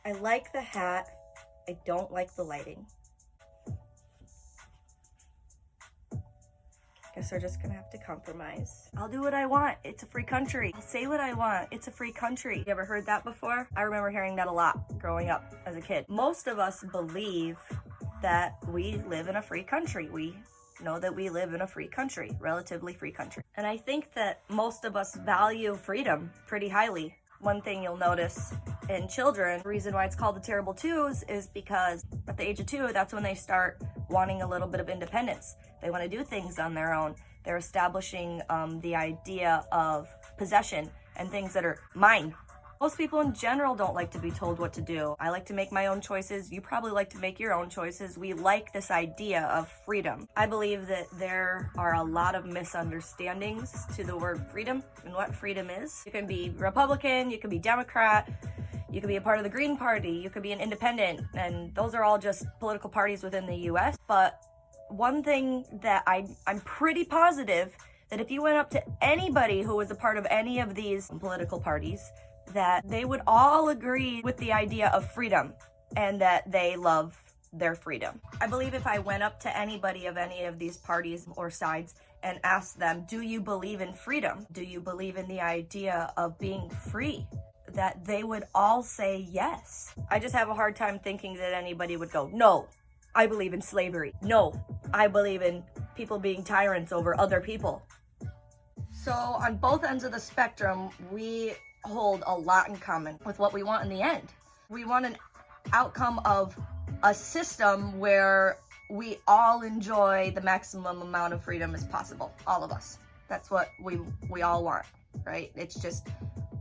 I like the hat. I don't like the lighting. Guess we're just gonna have to compromise. I'll do what I want. It's a free country. I'll say what I want. It's a free country. You ever heard that before? I remember hearing that a lot growing up as a kid. Most of us believe that we live in a free country. We know that we live in a free country, relatively free country. And I think that most of us value freedom pretty highly. One thing you'll notice in children, the reason why it's called the terrible twos is because at the age of 2, that's when they start wanting a little bit of independence. They want to do things on their own. They're establishing the idea of possession and things that are mine. Most people in general don't like to be told what to do. I like to make my own choices. You probably like to make your own choices. We like this idea of freedom. I believe that there are a lot of misunderstandings to the word freedom and what freedom is. You can be Republican, you can be Democrat, you could be a part of the Green Party, you could be an independent, and those are all just political parties within the US. But one thing that I'm pretty positive that if you went up to anybody who was a part of any of these political parties, that they would all agree with the idea of freedom and that they love their freedom. I believe if I went up to anybody of any of these parties or sides and asked them, do you believe in freedom? Do you believe in the idea of being free? That they would all say yes. I just have a hard time thinking that anybody would go, no, I believe in slavery. No, I believe in people being tyrants over other people. So on both ends of the spectrum, we hold a lot in common with what we want in the end. We want an outcome of a system where we all enjoy the maximum amount of freedom as possible. All of us. That's what we all want, right? It's just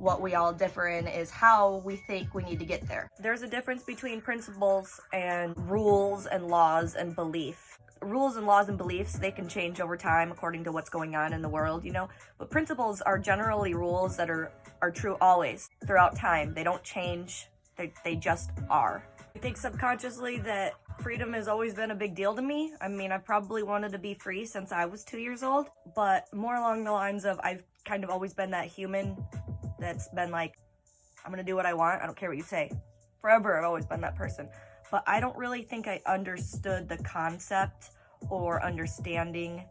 what we all differ in is how we think we need to get there. There's a difference between principles and rules and laws and belief. Rules and laws and beliefs, they can change over time according to what's going on in the world, you know, but principles are generally rules that are true always, throughout time. They don't change, they just are. I think subconsciously that freedom has always been a big deal to me. I mean, I've probably wanted to be free since I was 2 years old, but more along the lines of I've kind of always been that human that's been like, I'm gonna do what I want, I don't care what you say. Forever, I've always been that person. But I don't really think I understood the concept or understanding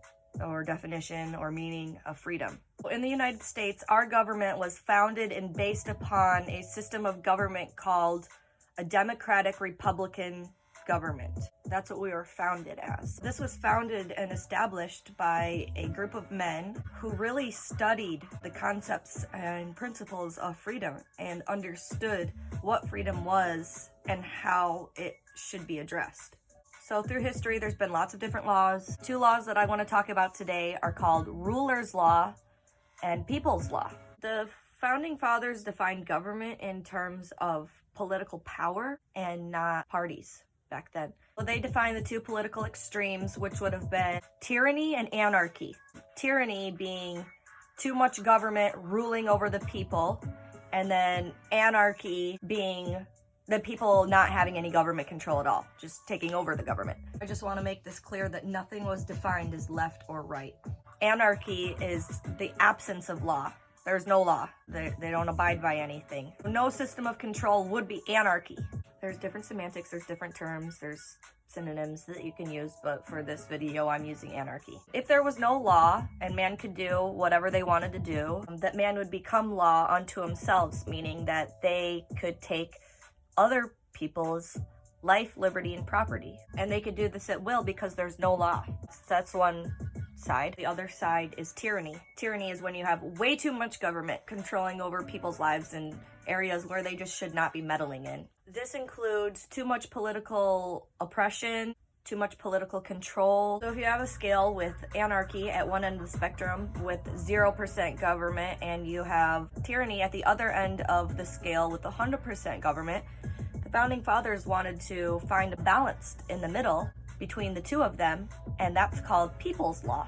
or definition or meaning of freedom. In the United States, our government was founded and based upon a system of government called a democratic republican government. That's what we were founded as. This was founded and established by a group of men who really studied the concepts and principles of freedom and understood what freedom was and how it should be addressed. So through history, there's been lots of different laws. 2 laws that I want to talk about today are called ruler's law and people's law. The founding fathers defined government in terms of political power and not parties back then. Well, they defined the 2 political extremes, which would have been tyranny and anarchy. Tyranny being too much government ruling over the people, and then anarchy being the people not having any government control at all, just taking over the government. I just want to make this clear that nothing was defined as left or right. Anarchy is the absence of law. There's no law. They don't abide by anything. No system of control would be anarchy. There's different semantics, there's different terms, there's synonyms that you can use, but for this video, I'm using anarchy. If there was no law and man could do whatever they wanted to do, that man would become law unto themselves, meaning that they could take other people's life, liberty, and property. And they could do this at will because there's no law. That's one side. The other side is tyranny. Tyranny is when you have way too much government controlling over people's lives in areas where they just should not be meddling in. This includes too much political oppression, too much political control. So if you have a scale with anarchy at one end of the spectrum with 0% government, and you have tyranny at the other end of the scale with 100% government, the founding fathers wanted to find a balance in the middle between the 2 of them, and that's called people's law.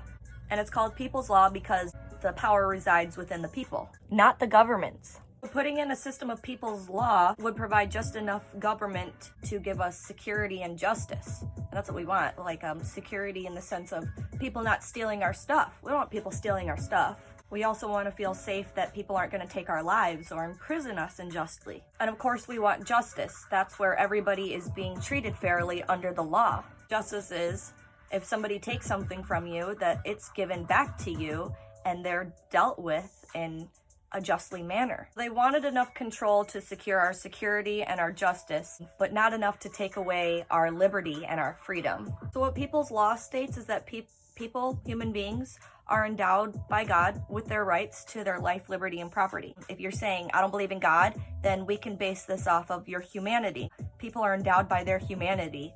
And it's called people's law because the power resides within the people, not the governments. Putting in a system of people's law would provide just enough government to give us security and justice. And that's what we want, like security in the sense of people not stealing our stuff. We don't want people stealing our stuff. We also want to feel safe that people aren't going to take our lives or imprison us unjustly. And of course, we want justice. That's where everybody is being treated fairly under the law. Justice is if somebody takes something from you, that it's given back to you and they're dealt with in a justly manner. They wanted enough control to secure our security and our justice, but not enough to take away our liberty and our freedom. So what People's Law states is that people, human beings, are endowed by God with their rights to their life, liberty, and property. If you're saying, I don't believe in God, then we can base this off of your humanity. People are endowed by their humanity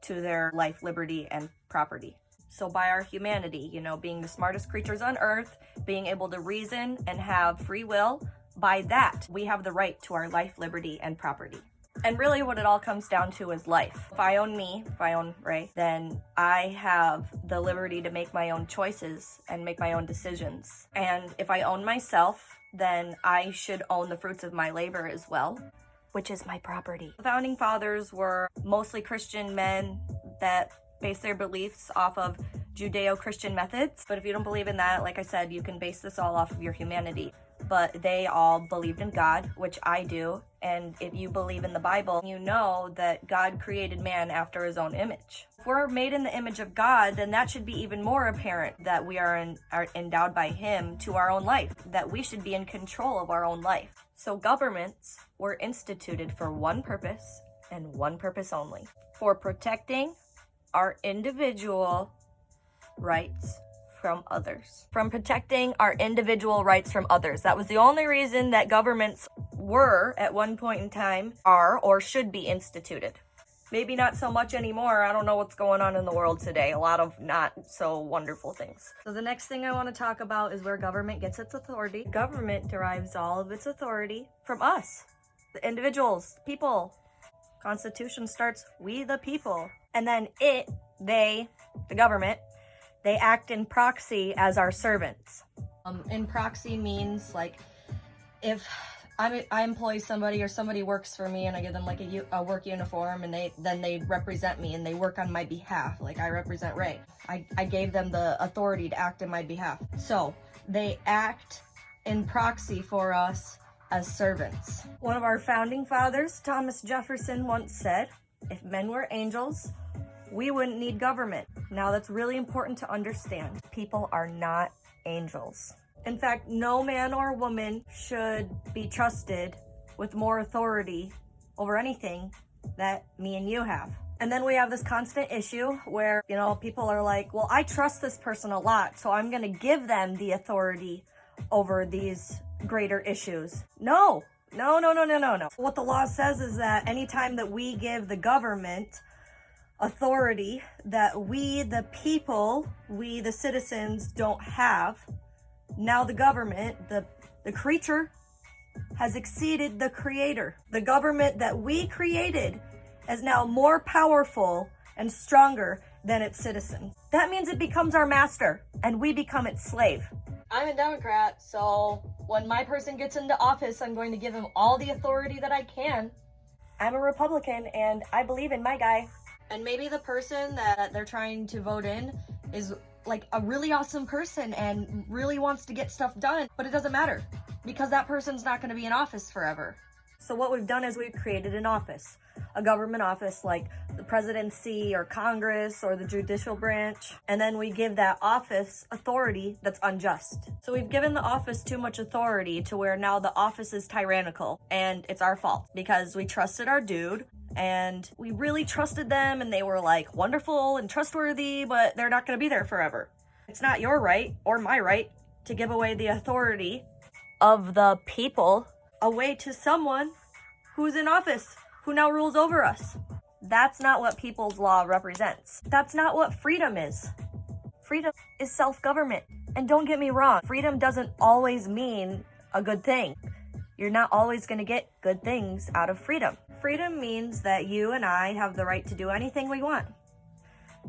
to their life, liberty, and property. So by our humanity, being the smartest creatures on earth, being able to reason and have free will, by that, we have the right to our life, liberty, and property. And really what it all comes down to is life. If I own Ray, then I have the liberty to make my own choices and make my own decisions. And if I own myself, then I should own the fruits of my labor as well, which is my property. The founding fathers were mostly Christian men that base their beliefs off of Judeo-Christian methods. But if you don't believe in that, like I said, you can base this all off of your humanity. But they all believed in God, which I do. And if you believe in the Bible, you know that God created man after his own image. If we're made in the image of God, then that should be even more apparent that we are endowed by him to our own life, that we should be in control of our own life. So governments were instituted for one purpose and one purpose only: for protecting our individual rights from others. From protecting our individual rights from others. That was the only reason that governments were, at one point in time, are or should be instituted. Maybe not so much anymore. I don't know what's going on in the world today. A lot of not so wonderful things. So the next thing I want to talk about is where government gets its authority. Government derives all of its authority from us, the individuals, people. Constitution starts, we the people. And then the government, they act in proxy as our servants. In proxy means like if I employ somebody or somebody works for me and I give them like a work uniform and they represent me and they work on my behalf. Like I represent Ray. I gave them the authority to act on my behalf. So they act in proxy for us as servants. One of our founding fathers, Thomas Jefferson, once said, if men were angels, we wouldn't need government. Now that's really important to understand. People are not angels. In fact, no man or woman should be trusted with more authority over anything that me and you have. And then we have this constant issue where, people are like, well, I trust this person a lot, so I'm going to give them the authority over these greater issues. No. What the law says is that anytime that we give the government authority that we, the people, we, the citizens, don't have, now the government, the creature, has exceeded the creator. The government that we created is now more powerful and stronger than its citizens. That means it becomes our master and we become its slave. I'm a Democrat, so when my person gets into office, I'm going to give him all the authority that I can. I'm a Republican and I believe in my guy. And maybe the person that they're trying to vote in is like a really awesome person and really wants to get stuff done, but it doesn't matter because that person's not going to be in office forever. So what we've done is we've created an office, a government office like the presidency or Congress or the judicial branch, and then we give that office authority that's unjust. So we've given the office too much authority to where now the office is tyrannical, and it's our fault because we trusted our dude and we really trusted them and they were like wonderful and trustworthy, but they're not going to be there forever. It's not your right or my right to give away the authority of the people away to someone who's in office, who now rules over us. That's not what People's Law represents. That's not what freedom is. Freedom is self-government. And don't get me wrong, freedom doesn't always mean a good thing. You're not always going to get good things out of freedom. Freedom means that you and I have the right to do anything we want,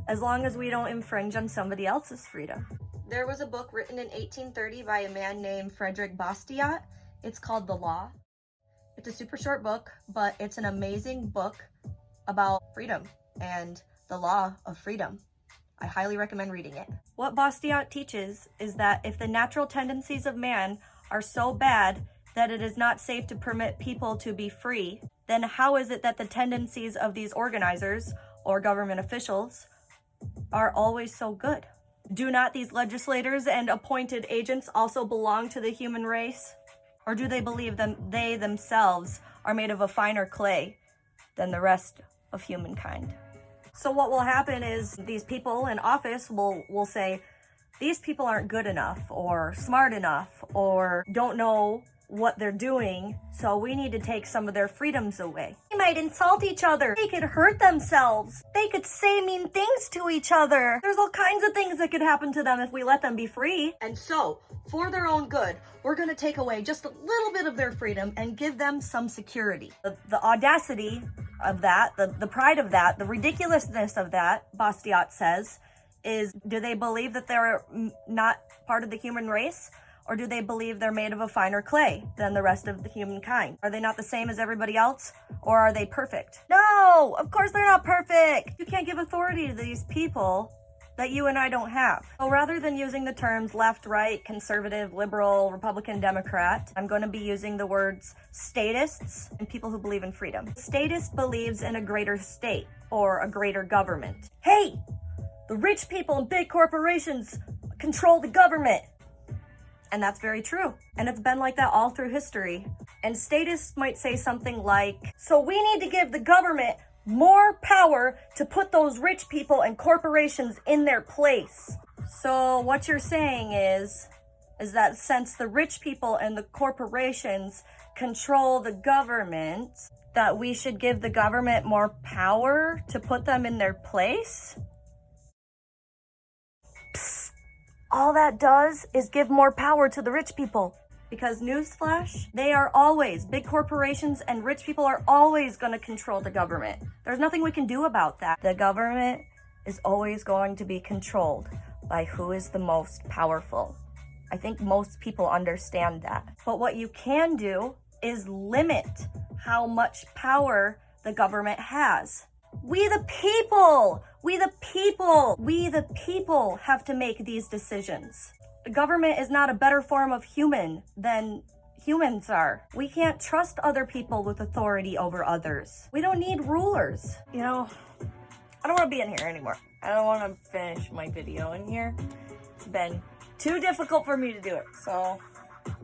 as long as we don't infringe on somebody else's freedom. There was a book written in 1830 by a man named Frederick Bastiat. It's called The Law. It's a super short book, but it's an amazing book about freedom and the law of freedom. I highly recommend reading it. What Bastiat teaches is that if the natural tendencies of man are so bad that it is not safe to permit people to be free, then how is it that the tendencies of these organizers or government officials are always so good? Do not these legislators and appointed agents also belong to the human race? Or do they believe they themselves are made of a finer clay than the rest of humankind? So what will happen is these people in office will say, these people aren't good enough or smart enough or don't know what they're doing, so we need to take some of their freedoms away. They might insult each other. They could hurt themselves. They could say mean things to each other. There's all kinds of things that could happen to them if we let them be free. And so, for their own good, we're going to take away just a little bit of their freedom and give them some security. The audacity of that, the pride of that, the ridiculousness of that, Bastiat says, is do they believe that they're not part of the human race? Or do they believe they're made of a finer clay than the rest of the humankind? Are they not the same as everybody else? Or are they perfect? No, of course they're not perfect. You can't give authority to these people that you and I don't have. So rather than using the terms left, right, conservative, liberal, Republican, Democrat, I'm going to be using the words statists and people who believe in freedom. Statist believes in a greater state or a greater government. Hey, the rich people and big corporations control the government. And that's very true. And it's been like that all through history. And statists might say something like, so we need to give the government more power to put those rich people and corporations in their place. So what you're saying is that since the rich people and the corporations control the government, that we should give the government more power to put them in their place? All that does is give more power to the rich people. Because newsflash, big corporations and rich people are always going to control the government. There's nothing we can do about that. The government is always going to be controlled by who is the most powerful. I think most people understand that. But what you can do is limit how much power the government has. We the people have to make these decisions. The government is not a better form of human than humans are. We can't trust other people with authority over others. We don't need rulers. You know, I don't want to be in here anymore. I don't want to finish my video in here. It's been too difficult for me to do it. So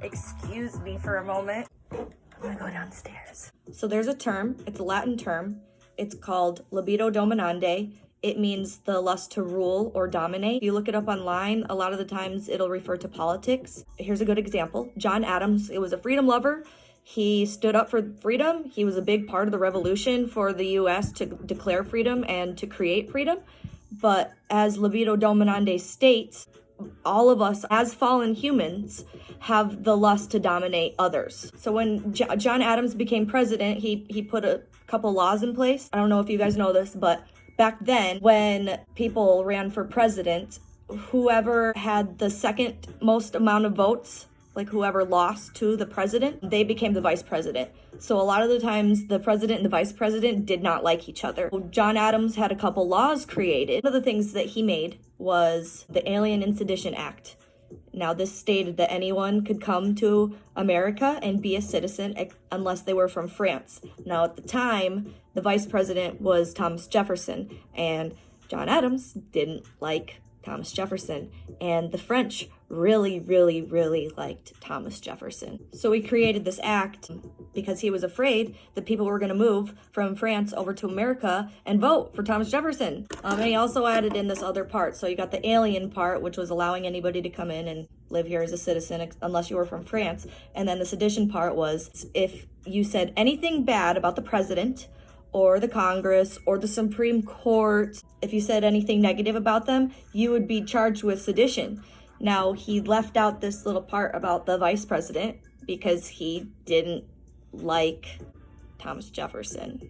excuse me for a moment. I'm gonna go downstairs. So there's a term, it's a Latin term. It's called libido dominandi. It means the lust to rule or dominate. If you look it up online, a lot of the times it'll refer to politics. Here's a good example. John Adams, it was a freedom lover. He stood up for freedom. He was a big part of the revolution for the US to declare freedom and to create freedom. But as libido dominandi states, all of us as fallen humans have the lust to dominate others. So when John Adams became president, he put a couple laws in place. I don't know if you guys know this, but back then when people ran for president, whoever had the second most amount of votes, like whoever lost to the president, they became the vice president. So a lot of the times the president and the vice president did not like each other. John Adams had a couple laws created. One of the things that he made was the Alien and Sedition Act. Now this stated that anyone could come to America and be a citizen unless they were from France. Now at the time, the vice president was Thomas Jefferson, and John Adams didn't like Thomas Jefferson, and the French really liked Thomas Jefferson. So he created this act because he was afraid that people were going to move from France over to America and vote for Thomas Jefferson. And he also added in this other part. So you got the alien part, which was allowing anybody to come in and live here as a citizen unless you were from France. And then the sedition part was if you said anything bad about the president or the Congress or the Supreme Court, if you said anything negative about them, you would be charged with sedition. Now, he left out this little part about the vice president because he didn't like Thomas Jefferson.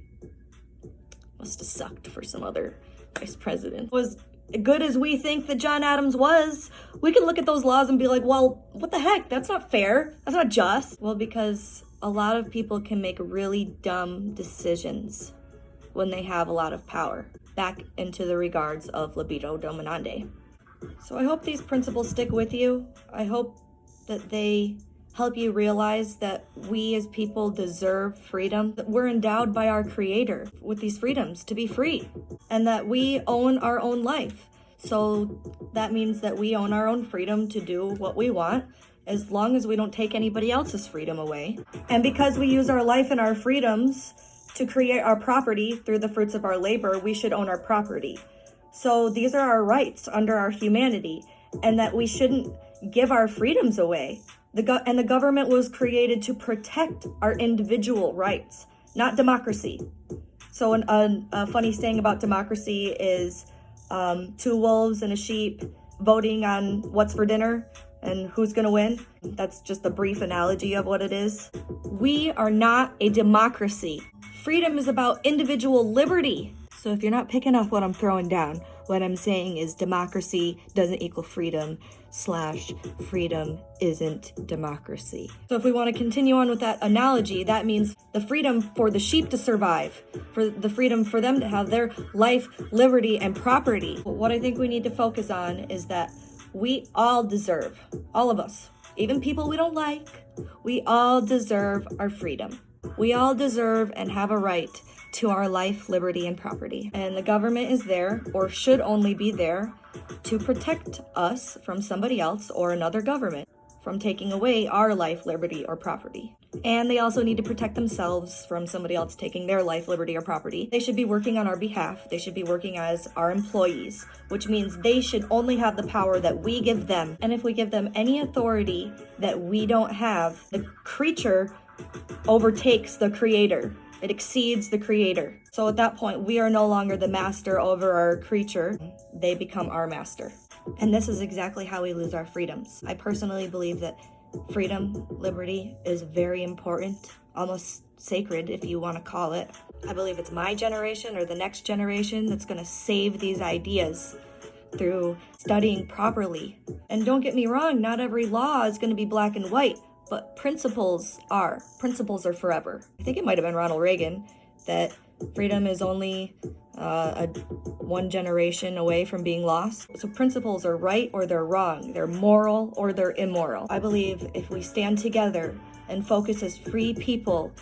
Must have sucked for some other vice president. Was good as we think that John Adams was, we can look at those laws and be like, well, what the heck? That's not fair. That's not just. Well, because a lot of people can make really dumb decisions when they have a lot of power. back into the regards of libido dominandi. So I hope these principles stick with you. I hope that they help you realize that we as people deserve freedom, that we're endowed by our Creator with these freedoms to be free, and that we own our own life. So that means that we own our own freedom to do what we want, as long as we don't take anybody else's freedom away. And because we use our life and our freedoms to create our property through the fruits of our labor, we should own our property. So these are our rights under our humanity, and that we shouldn't give our freedoms away. And the government was created to protect our individual rights, not democracy. So a funny saying about democracy is two wolves and a sheep voting on what's for dinner and who's gonna win. That's just a brief analogy of what it is. We are not a democracy. Freedom is about individual liberty. So if you're not picking up what I'm throwing down, what I'm saying is democracy doesn't equal freedom / freedom isn't democracy. So if we want to continue on with that analogy, that means the freedom for the sheep to survive, for the freedom for them to have their life, liberty, and property. What I think we need to focus on is that we all deserve, all of us, even people we don't like, we all deserve our freedom. We all deserve and have a right to our life, liberty, and property. And the government is there, or should only be there, to protect us from somebody else or another government from taking away our life, liberty, or property. And they also need to protect themselves from somebody else taking their life, liberty, or property. They should be working on our behalf. They should be working as our employees, which means they should only have the power that we give them. And if we give them any authority that we don't have, the creature overtakes the Creator. It exceeds the Creator. So at that point, we are no longer the master over our creature. They become our master. And this is exactly how we lose our freedoms. I personally believe that freedom, liberty is very important, almost sacred if you want to call it. I believe it's my generation or the next generation that's going to save these ideas through studying properly. And don't get me wrong, not every law is going to be black and white. But principles are forever. I think it might have been Ronald Reagan that freedom is only one generation away from being lost. So principles are right or they're wrong. They're moral or they're immoral. I believe if we stand together and focus as free people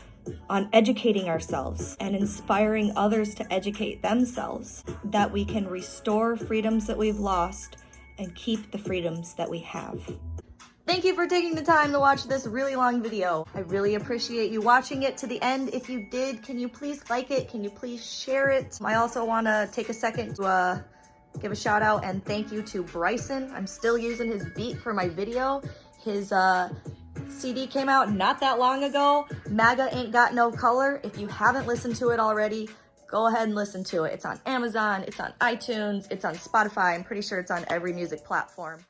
on educating ourselves and inspiring others to educate themselves, that we can restore freedoms that we've lost and keep the freedoms that we have. Thank you for taking the time to watch this really long video. I really appreciate you watching it to the end. If you did, can you please like it? Can you please share it? I also want to take a second to give a shout out and thank you to Bryson. I'm still using his beat for my video. His CD came out not that long ago. MAGA Ain't Got No Color. If you haven't listened to it already, go ahead and listen to it. It's on Amazon, it's on iTunes, it's on Spotify. I'm pretty sure it's on every music platform.